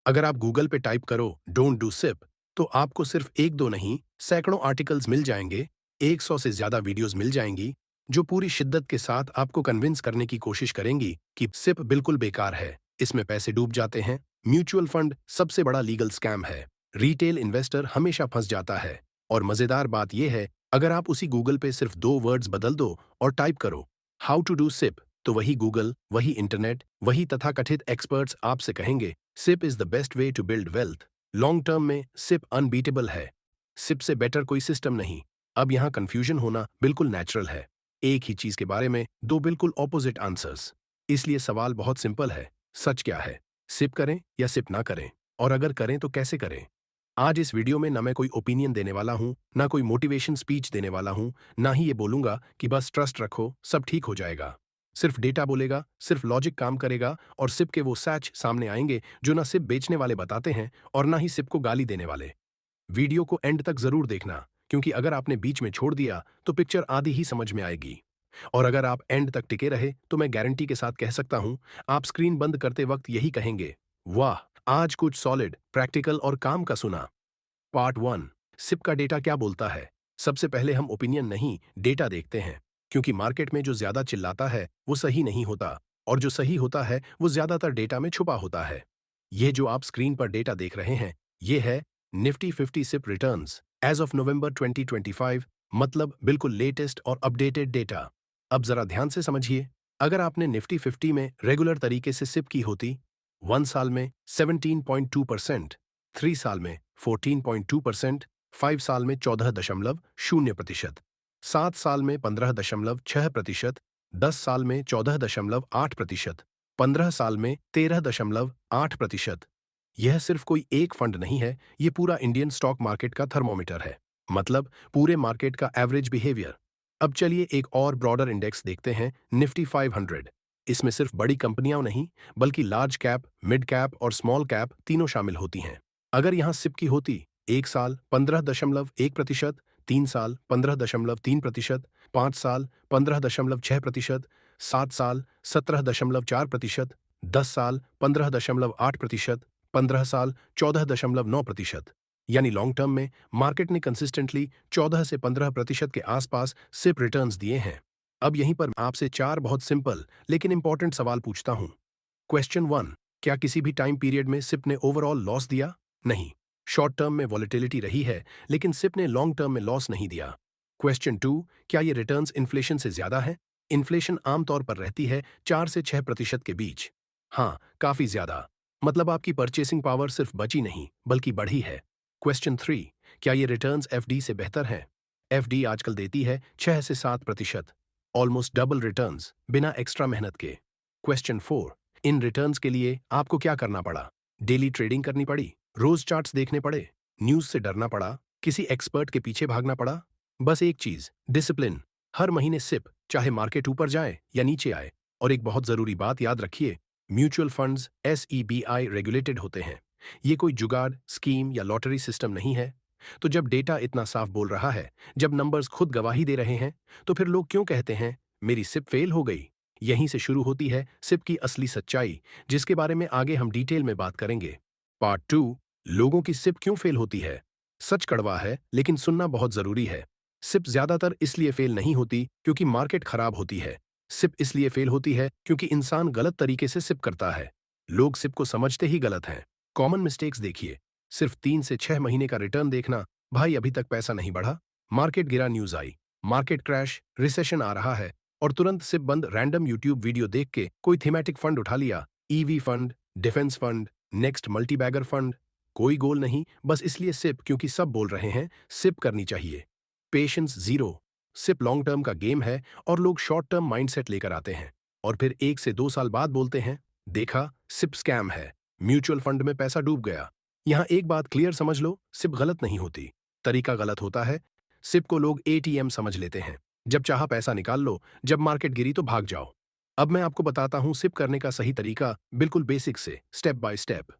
अगर आप गूगल पे टाइप करो डोंट डू सिप, तो आपको सिर्फ एक दो नहीं, सैकड़ों आर्टिकल्स मिल जाएंगे, 100 से ज्यादा वीडियोस मिल जाएंगी, जो पूरी शिद्दत के साथ आपको कन्विंस करने की कोशिश करेंगी कि सिप बिल्कुल बेकार है, इसमें पैसे डूब जाते हैं, म्यूचुअल फंड सबसे बड़ा लीगल स्कैम है, रिटेल इन्वेस्टर हमेशा फंस जाता है। और मजेदार बात यह है, अगर आप उसी गूगल पे सिर्फ दो वर्ड्स बदल दो और टाइप करो हाउ टू डू सिप, तो वही गूगल, वही इंटरनेट, वही तथाकथित एक्सपर्ट्स आपसे कहेंगे SIP is the best way to build wealth. Long term में सिप अनबीटेबल है। सिप से बेटर कोई सिस्टम नहीं। अब यहाँ कंफ्यूजन होना बिल्कुल नेचुरल है। एक ही चीज के बारे में दो बिल्कुल ऑपोजिट आंसर्स। इसलिए सवाल बहुत सिंपल है, सच क्या है? सिप करें या सिप ना करें? और अगर करें तो कैसे करें? आज इस वीडियो में ना मैं कोई ओपिनियन देने वाला हूं, ना कोई मोटिवेशन स्पीच देने वाला हूं, ना ही ये बोलूंगा कि बस ट्रस्ट रखो सब ठीक हो जाएगा। सिर्फ डेटा बोलेगा, सिर्फ लॉजिक काम करेगा और सिप के वो सैच सामने आएंगे जो ना सिप बेचने वाले बताते हैं और ना ही सिप को गाली देने वाले। वीडियो को एंड तक जरूर देखना, क्योंकि अगर आपने बीच में छोड़ दिया तो पिक्चर आधी ही समझ में आएगी। और अगर आप एंड तक टिके रहे तो मैं गारंटी के साथ कह सकता हूं, आप स्क्रीन बंद करते वक्त यही कहेंगे, वाह, आज कुछ सॉलिड, प्रैक्टिकल और काम का सुना। पार्ट 1, सिप का डेटा क्या बोलता है? सबसे पहले हम ओपिनियन नहीं, डेटा देखते हैं, क्योंकि मार्केट में जो ज्यादा चिल्लाता है वो सही नहीं होता, और जो सही होता है वो ज्यादातर डेटा में छुपा होता है। ये जो आप स्क्रीन पर डेटा देख रहे हैं, ये है Nifty 50 SIP returns as of November 2025, मतलब बिल्कुल लेटेस्ट और अपडेटेड डेटा। अब जरा ध्यान से समझिए, अगर आपने निफ्टी 50 में रेगुलर तरीके से सिप की होती, 1 साल में 17.2%, 3 साल में 14.2%, 5 साल में 14.0%, 7 साल में 15.6%, 10 साल में 14.8%, 15 साल में 13.8%। यह सिर्फ कोई एक फंड नहीं है, ये पूरा इंडियन स्टॉक मार्केट का थर्मोमीटर है, मतलब पूरे मार्केट का एवरेज बिहेवियर। अब चलिए एक और ब्रॉडर इंडेक्स देखते हैं, निफ्टी 500। इसमें सिर्फ बड़ी कंपनियां नहीं, बल्कि लार्ज कैप, मिड कैप और स्मॉल कैप तीनों शामिल होती हैं। अगर यहाँ सिप की होती, 1 साल 15.1%, 3 साल 15.3%, 5 साल 15.6%, 7 साल 17.4%, 10 साल 15.8%, 15 साल 14.9%, यानी लॉन्ग टर्म में मार्केट ने कंसिस्टेंटली 14 से 15% के आसपास सिप रिटर्न्स दिए हैं। अब यहीं पर आपसे 4 बहुत सिंपल लेकिन इंपॉर्टेंट सवाल पूछता हूं। क्वेश्चन 1, क्या किसी भी टाइम पीरियड में सिप ने ओवरऑल लॉस दिया? नहीं। शॉर्ट टर्म में वॉलेटिलिटी रही है, लेकिन सिप ने लॉन्ग टर्म में लॉस नहीं दिया। क्वेश्चन 2, क्या ये रिटर्न्स इन्फ्लेशन से ज्यादा है? इन्फ्लेशन आमतौर पर रहती है 4 से 6% के बीच। हाँ, काफी ज्यादा। मतलब आपकी परचेसिंग पावर सिर्फ बची नहीं, बल्कि बढ़ी है। क्वेश्चन 3, क्या ये रिटर्न्स एफडी से बेहतर हैं? एफडी आजकल देती है 6 से 7%, ऑलमोस्ट डबल रिटर्न्स, बिना एक्स्ट्रा मेहनत के। क्वेश्चन 4, इन रिटर्न्स के लिए आपको क्या करना पड़ा? डेली ट्रेडिंग करनी पड़ी, रोज चार्ट्स देखने पड़े, न्यूज से डरना पड़ा, किसी एक्सपर्ट के पीछे भागना पड़ा? बस एक चीज, डिसिप्लिन। हर महीने सिप, चाहे मार्केट ऊपर जाए या नीचे आए। और एक बहुत जरूरी बात याद रखिए, म्यूचुअल फंड्स SEBI रेगुलेटेड होते हैं। ये कोई जुगाड़, स्कीम या लॉटरी सिस्टम नहीं है। तो जब डेटा इतना साफ बोल रहा है, जब नंबर्स खुद गवाही दे रहे हैं, तो फिर लोग क्यों कहते हैं मेरी सिप फेल हो गई? यहीं से शुरू होती है सिप की असली सच्चाई, जिसके बारे में आगे हम डिटेल में बात करेंगे। पार्ट 2, लोगों की सिप क्यों फेल होती है? सच कड़वा है, लेकिन सुनना बहुत जरूरी है। सिप ज्यादातर इसलिए फेल नहीं होती क्योंकि मार्केट खराब होती है। सिप इसलिए फेल होती है क्योंकि इंसान गलत तरीके से सिप करता है। लोग सिप को समझते ही गलत हैं। कॉमन मिस्टेक्स देखिए, सिर्फ 3 से 6 महीने का रिटर्न देखना, भाई अभी तक पैसा नहीं बढ़ा, मार्केट गिरा, न्यूज आई, मार्केट क्रैश, रिसेशन आ रहा है, और तुरंत सिप बंद। रैंडम यूट्यूब वीडियो देख के कोई थीमेटिक फंड उठा लिया, EV fund, defence fund, next multibagger fund. कोई गोल नहीं, बस इसलिए सिप क्योंकि सब बोल रहे हैं सिप करनी चाहिए। Patience zero. SIP long term का गेम है और लोग शॉर्ट टर्म माइंडसेट लेकर आते हैं और फिर 1 से 2 साल बाद बोलते हैं, देखा सिप स्कैम है, म्यूचुअल फंड में पैसा डूब गया। यहां एक बात क्लियर समझ लो, सिप गलत नहीं होती, तरीका गलत होता है। सिप को लोग ATM समझ लेते हैं, जब चाहा पैसा निकाल लो, जब मार्केट गिरी तो भाग जाओ। अब मैं आपको बताता हूं सिप करने का सही तरीका, बिल्कुल बेसिक से, step by step.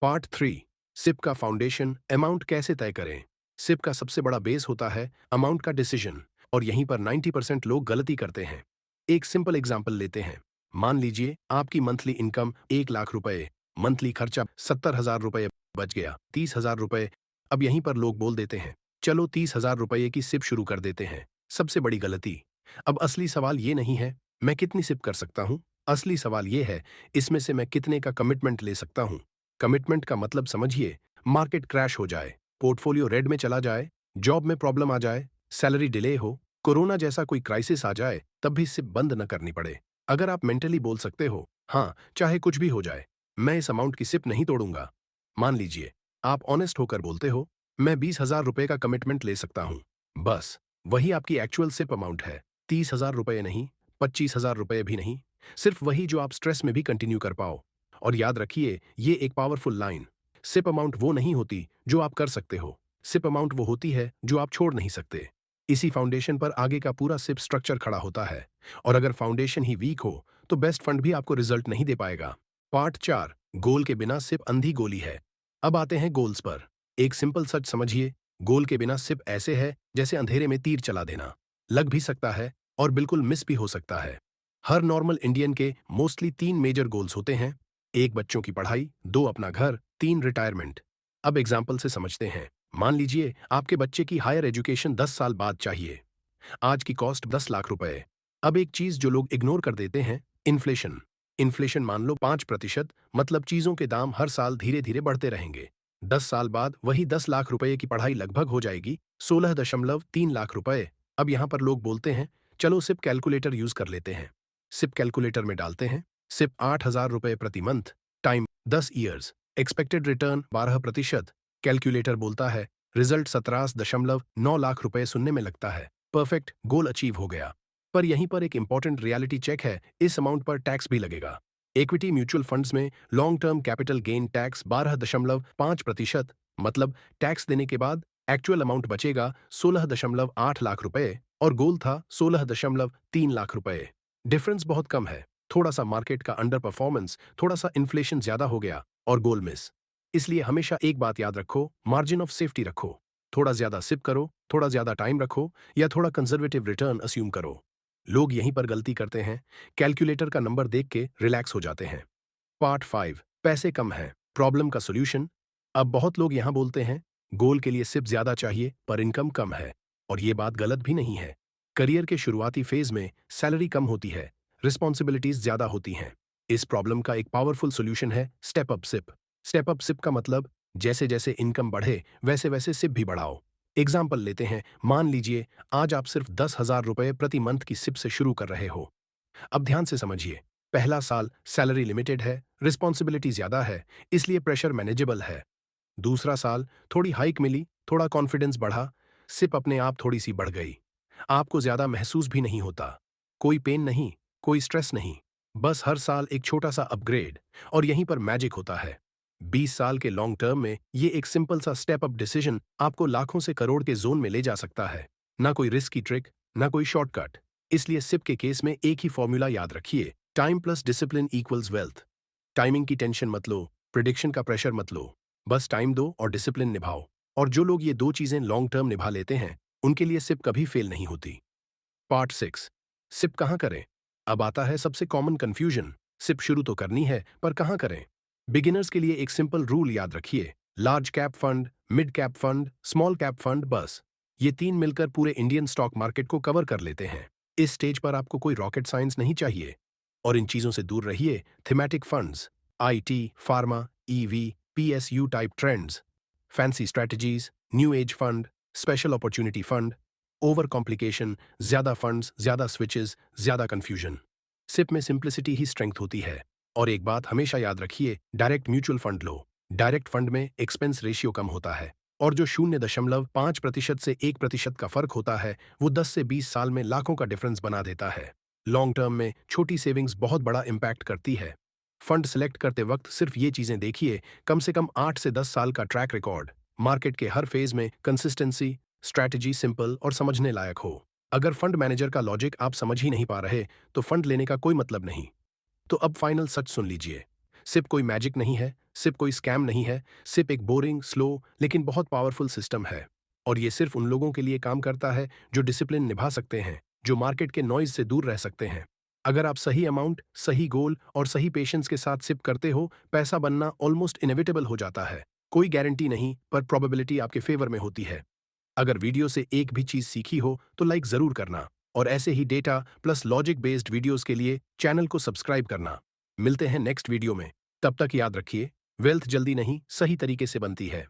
Part 3, SIP का फाउंडेशन, अमाउंट कैसे तय करें? सिप का सबसे बड़ा बेस होता है अमाउंट का डिसीजन, और यहीं पर 90% लोग गलती करते हैं। एक सिंपल एग्जांपल लेते हैं। मान लीजिए आपकी मंथली इनकम 1 लाख रुपए, मंथली खर्चा 70,000 रुपये बच गया, 30,000 रुपये। अब यहीं पर लोग बोल देते हैं, चलो 30,000 रुपये की सिप शुरू कर देते हैं। सबसे बड़ी गलती। अब असली सवाल ये नहीं है, मैं कितनी सिप कर सकता हूँ। असली सवाल ये है, इसमें से मैं कितने का कमिटमेंट ले सकता हूँ। कमिटमेंट का मतलब समझिए, मार्केट क्रैश हो जाए, पोर्टफोलियो रेड में चला जाए, जॉब में प्रॉब्लम आ जाए, सैलरी डिले हो, कोरोना जैसा कोई क्राइसिस आ जाए, तब भी सिप बंद न करनी पड़े। अगर आप मेंटली बोल सकते हो, हाँ, चाहे कुछ भी हो जाए, मैं इस अमाउंट की सिप नहीं तोड़ूंगा। मान लीजिए, आप ऑनेस्ट होकर बोलते हो, मैं 20,000 रुपये का कमिटमेंट ले सकता हूँ। बस, वही आपकी एक्चुअल सिप अमाउंट है। 30,000 रुपये नहीं, 25,000 रुपये भी नहीं, सिर्फ वही जो आप स्ट्रेस में भी कंटिन्यू कर पाओ। और याद रखिए, ये एक पावरफुल लाइन। सिप अमाउंट वो नहीं होती जो आप कर सकते हो, सिप अमाउंट वो होती है जो आप छोड़ नहीं सकते। इसी फाउंडेशन पर आगे का पूरा सिप स्ट्रक्चर खड़ा होता है। और अगर फाउंडेशन ही वीक हो तो बेस्ट फंड भी आपको रिजल्ट नहीं दे पाएगा। पार्ट 4, गोल के बिना सिप अंधी गोली है। अब आते हैं गोल्स पर। एक सिंपल सच समझिए, गोल के बिना सिप ऐसे है जैसे अंधेरे में तीर चला देना। लग भी सकता है और बिल्कुल मिस भी हो सकता है। हर नॉर्मल इंडियन के मोस्टली 3 मेजर गोल्स होते हैं। 1 बच्चों की पढ़ाई, 2 अपना घर, 3 रिटायरमेंट। अब एग्जाम्पल से समझते हैं। मान लीजिए आपके बच्चे की हायर एजुकेशन 10 साल बाद चाहिए। आज की कॉस्ट 10 लाख रुपए। अब एक चीज जो लोग इग्नोर कर देते हैं, इन्फ्लेशन। इन्फ्लेशन मान लो 5%, मतलब चीजों के दाम हर साल धीरे धीरे बढ़ते रहेंगे। 10 साल बाद वही 10 लाख रुपए की पढ़ाई लगभग हो जाएगी 16.3 लाख रुपए। अब यहां पर लोग बोलते हैं, चलो सिप कैलकुलेटर यूज कर लेते हैं। सिप कैलकुलेटर में डालते हैं, सिप 8,000 रुपए प्रति month, time 10 years, expected return 12%। Calculator बोलता है, रिजल्ट 17.9 लाख रुपए। सुनने में लगता है परफेक्ट, गोल अचीव हो गया। पर यहीं पर एक इंपॉर्टेंट रियलिटी चेक है, इस अमाउंट पर टैक्स भी लगेगा। इक्विटी म्यूचुअल फंड्स में long term capital gain tax 12.5%, मतलब टैक्स देने के बाद एक्चुअल अमाउंट बचेगा 16.8 लाख रुपए और गोल था 16.3 लाख रुपए। डिफरेंस बहुत कम है, थोड़ा सा मार्केट का अंडर परफॉर्मेंस, थोड़ा सा इन्फ्लेशन ज्यादा हो गया और गोल मिस। इसलिए हमेशा एक बात याद रखो, मार्जिन ऑफ सेफ्टी रखो। थोड़ा ज्यादा सिप करो, थोड़ा ज्यादा टाइम रखो, या थोड़ा कंजर्वेटिव रिटर्न अस्यूम करो। लोग यहीं पर गलती करते हैं, कैलकुलेटर का नंबर देख के रिलैक्स हो जाते हैं। पार्ट 5, पैसे कम है, प्रॉब्लम का सोल्यूशन। अब बहुत लोग यहां बोलते हैं, गोल के लिए सिप ज्यादा चाहिए पर इनकम कम है। और ये बात गलत भी नहीं है। करियर के शुरुआती फेज में सैलरी कम होती है, रिस्पॉन्सिबिलिटीज ज्यादा होती हैं। इस प्रॉब्लम का एक पावरफुल सोल्यूशन है step up SIP. Step up SIP का मतलब, जैसे जैसे इनकम बढ़े वैसे वैसे सिप भी बढ़ाओ। एग्जाम्पल लेते हैं, मान लीजिए आज आप सिर्फ 10,000 रुपए प्रति मंथ की सिप से शुरू कर रहे हो। अब ध्यान से समझिए, पहला साल सैलरी लिमिटेड है, रिस्पॉन्सिबिलिटी ज्यादा है, इसलिए प्रेशर मैनेजेबल है। दूसरा साल थोड़ी हाइक मिली, थोड़ा कॉन्फिडेंस बढ़ा, सिप अपने आप थोड़ी सी बढ़ गई। आपको ज्यादा महसूस भी नहीं होता, कोई पेन नहीं, कोई स्ट्रेस नहीं, बस हर साल एक छोटा सा अपग्रेड। और यहीं पर मैजिक होता है। 20 साल के लॉन्ग टर्म में ये एक सिंपल सा स्टेप अप डिसीजन आपको लाखों से करोड़ के जोन में ले जा सकता है। ना कोई रिस्की ट्रिक, ना कोई शॉर्टकट। इसलिए सिप के केस में एक ही फॉर्मूला याद रखिए, time plus discipline equals wealth. Timing की टेंशन मत लो, प्रिडिक्शन का प्रेशर मत लो, बस टाइम दो और डिसिप्लिन निभाओ। और जो लोग ये 2 चीजें लॉन्ग टर्म निभा लेते हैं, उनके लिए सिप कभी फेल नहीं होती। पार्ट 6, सिप कहाँ करें। अब आता है सबसे कॉमन कंफ्यूजन, सिप शुरू तो करनी है पर कहाँ करें। बिगिनर्स के लिए एक सिंपल रूल याद रखिए, large cap fund, mid cap fund, small cap fund, बस ये 3 मिलकर पूरे इंडियन स्टॉक मार्केट को कवर कर लेते हैं। इस स्टेज पर आपको कोई रॉकेट साइंस नहीं चाहिए। और इन चीजों से दूर रहिए, thematic funds, IT, pharma, EV, PSU type trends, fancy strategies, new age fund, special opportunity fund, over complication, ज्यादा फंड्स, ज्यादा स्विचेस, ज्यादा कंफ्यूजन। सिप में सिंप्लिसिटी ही स्ट्रेंथ होती है। और एक बात हमेशा याद रखिए, डायरेक्ट म्यूचुअल फंड लो। डायरेक्ट फंड में एक्सपेंस रेशियो कम होता है और जो 0.5% से 1% का फर्क होता है, वो 10 से 20 साल में लाखों का डिफरेंस बना देता है। लॉन्ग टर्म में छोटी सेविंग्स बहुत बड़ा इंपैक्ट करती है। फंड सिलेक्ट करते वक्त सिर्फ ये चीजें देखिए, कम से कम 8 से 10 साल का ट्रैक रिकॉर्ड, मार्केट के हर फेज में कंसिस्टेंसी, स्ट्रैटेजी सिंपल और समझने लायक हो। अगर फंड मैनेजर का लॉजिक आप समझ ही नहीं पा रहे, तो फंड लेने का कोई मतलब नहीं। तो अब फाइनल सच सुन लीजिए, सिप कोई मैजिक नहीं है, सिप कोई स्कैम नहीं है, सिप एक बोरिंग, स्लो लेकिन बहुत पावरफुल सिस्टम है। और ये सिर्फ उन लोगों के लिए काम करता है जो डिसिप्लिन निभा सकते हैं, जो मार्केट के नॉइज से दूर रह सकते हैं। अगर आप सही अमाउंट, सही गोल और सही पेशेंस के साथ सिप करते हो, पैसा बनना ऑलमोस्ट इनएविटेबल हो जाता है। कोई गारंटी नहीं, पर प्रोबेबिलिटी आपके फेवर में होती है। अगर वीडियो से एक भी चीज सीखी हो तो लाइक जरूर करना और ऐसे ही data plus logic based videos के लिए चैनल को सब्सक्राइब करना। मिलते हैं नेक्स्ट वीडियो में। तब तक याद रखिए, वेल्थ जल्दी नहीं, सही तरीके से बनती है।